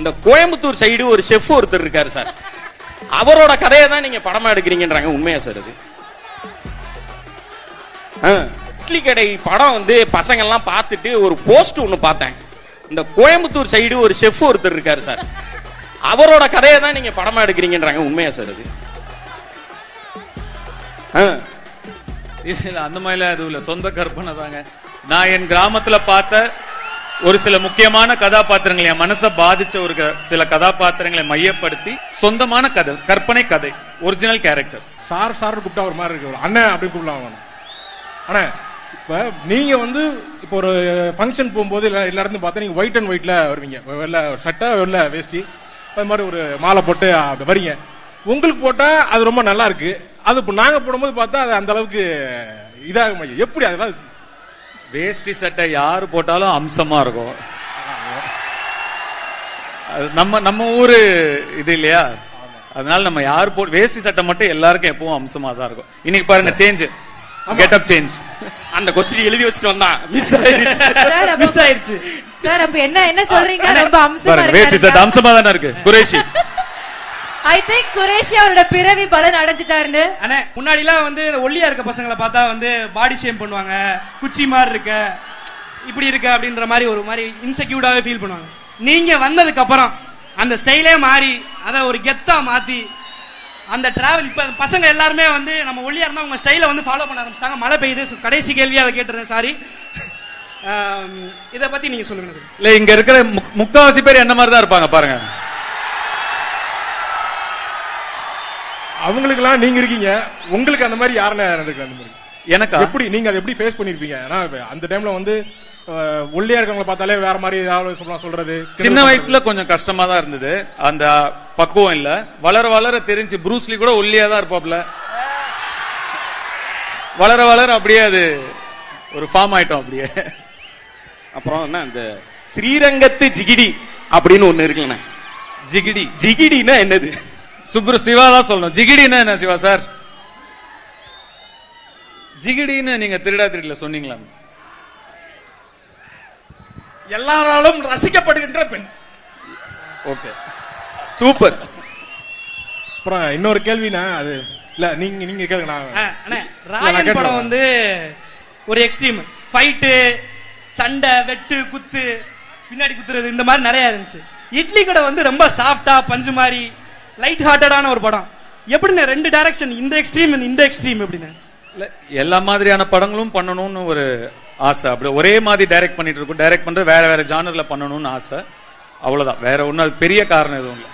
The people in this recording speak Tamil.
இந்த கோயம்புத்தூர் சைடு ஒரு செஃப் ஒருத்தர் இருக்காரு சார், அவரோட கதையை தான் நீங்க படமா எடுக்கிறீங்கன்றாங்க. உண்மையா சார் அது? இட்லி கடை படம் வந்து பசங்க எல்லாம் பார்த்துட்டு ஒரு போஸ்ட் ஒண்ணு பார்த்தேன். இந்த கோயம்புத்தூர் சைடு ஒரு செஃப் ஒருத்தர் இருக்காரு சார், அவரோட கதையை தான் நீங்க படமா எடுக்கிறீங்கன்றாங்க. உண்மையா சார் அது? இல்ல அந்த மாதிரிலாம் எதுவும் இல்ல, சொந்த கற்பனை தாங்க. நான் என் கிராமத்துல பார்த்த ஒரு சில முக்கியமான கதாபாத்திரங்களை, என் மனசை பாதிச்ச ஒரு சில கதாபாத்திரங்களை மையப்படுத்தி சொந்தமான கதை, கற்பனை கதை, ஒரிஜினல் கேரக்டர்ஸ். சார் சார் கூப்பிட்டா ஒரு மாதிரி இருக்கு, அண்ணன் அப்படி கூப்பிடலாம். ஆனா இப்ப நீங்க வந்து இப்போ ஒரு ஃபங்க்ஷன் போகும்போது எல்லா இடத்துல பார்த்தா நீங்க ஒயிட் அண்ட் ஒயிட்ல வருவீங்க, வெள்ளை சட்டை வெள்ளை வேஷ்டி, அது மாதிரி ஒரு மாலை போட்டு வரீங்க. உங்களுக்கு போட்டா அது ரொம்ப நல்லா இருக்கு, அது இப்போ நாங்க போடும்போது பார்த்தா அது அந்த அளவுக்கு இதாக எப்படி? அதெல்லாம் வேஷ்டி சட்டை யாரு போட்டாலும் அம்சமா இருக்கும். நம்ம ஊரு இது இல்லையா, அதனால நம்ம யாரு போட்டு வேஷ்டி சட்டை மட்டும் எல்லாருக்கும் எப்பவும் அம்சமா தான் இருக்கும். இன்னைக்கு பாருங்க சேஞ்ச், கெட்டப் சேஞ்ச். அந்த கொஸ்டின் எழுதி வச்சுட்டு வந்தா மிஸ் ஆயிடுச்சு சார். அப்ப என்ன சொல்றீங்க? ரொம்ப அம்சமா இருக்கு. வேஷ்டி சட்டை அம்சமா தானே இருக்கு. குரேஷி ஐ திங்க் குரேஷி அவரோட பிறவி பலன் அடைஞ்சிட்டாருன்னு. அண்ணே முன்னாடி எல்லாம் வந்து ஒல்லியா இருக்க பசங்களை பார்த்தா வந்து பாடி ஷேம் பண்ணுவாங்க, குச்சி மாதிரி இருக்க, இப்படி இருக்க அப்படின்ற மாதிரி ஒரு மாதிரி இன்செக்யூர்டாவே ஃபீல் பண்ணுவாங்க. நீங்க வந்ததுக்கு அப்புறம் அந்த ஸ்டைலே மாறி அதை ஒரு கெத்தா மாத்தி அந்த டிராவல், இப்ப பசங்க எல்லாருமே வந்து நம்ம ஒல்லியா இருந்தா உங்க ஸ்டைல வந்து ஃபாலோ பண்ண ஆரம்பிச்சிட்டாங்க. மழை பெய்யுது, கடைசி கேள்வியா அதை கேட்டுறேன், சாரி. இத பத்தி நீங்க சொல்லுங்க. இல்ல இங்க இருக்கிற முக்காவாசி பேர் என்ன மாதிரி தான் இருப்பாங்க பாருங்க. அவங்களுக்கு எல்லாம் நீங்க இருக்கீங்க, உங்களுக்கு அந்த மாதிரி யாருன்னு நடக்குது? அந்த மாதிரி எனக்கு எப்படி நீங்க அதை எப்படி ஃபேஸ் பண்ணிருப்பீங்க? அந்த டைம்ல வந்து ஒல்லியா இருக்கவங்களை பார்த்தாலே வேற மாதிரி சொல்றது. சின்ன வயசுல கொஞ்சம் கஷ்டமா தான் இருந்தது, அந்த பக்குவம் இல்ல. வளர வளர தெரிஞ்சு ப்ரூஸ்லி கூட ஒல்லியா தான் இருப்பாப்ல, வளர வளர அப்படியே அது ஒரு ஃபார்ம் ஆயிட்டோம் அப்படியே. அப்புறம் என்ன இந்த ஸ்ரீரங்கத்து ஜிகிடி அப்படின்னு ஒண்ணு இருக்குல்ல. ஜிகிடி ஜிகிடினா என்னது? சிவா தான் சொல்லணும். ஜிகிடினா என்ன சிவா சார்? ஜிகிடின்னு நீங்க திருடா திருடல சொன்னீங்களா? எல்லாராலும் ரசிக்கப்படுகின்ற பெண். Okay super. அப்புறம் இன்னொரு கேள்வினா அது இல்ல, நீங்க கேளுங்க. அண்ணே ராயன் படம் வந்து ஒரு எக்ஸ்ட்ரீம் ஃபைட்டு, சண்டை, வெட்டு, குத்து, பின்னாடி குத்துறது, இந்த மாதிரி நிறைய இருந்துச்சு. இட்லி கடை வந்து ரொம்ப சாஃப்டா பஞ்சு மாதிரி லைட் ஹார்ட்டடான ஒரு படம். எப்படின்னு ரெண்டு டைரக்ஷன், இந்த எக்ஸ்ட்ரீம் இந்த எக்ஸ்ட்ரீம் எப்படின்னு? எல்லா மாதிரியான படங்களும் பண்ணணும்னு ஒரு ஆசை. அப்படி ஒரே மாதிரி டைரக்ட் பண்ணிட்டு இருக்கும், டைரக்ட் பண்றது வேற வேற ஜானர்ல பண்ணணும்னு ஆசை, அவ்வளவுதான். வேற ஒன்னும் பெரிய காரணம் எதுவும் இல்லை.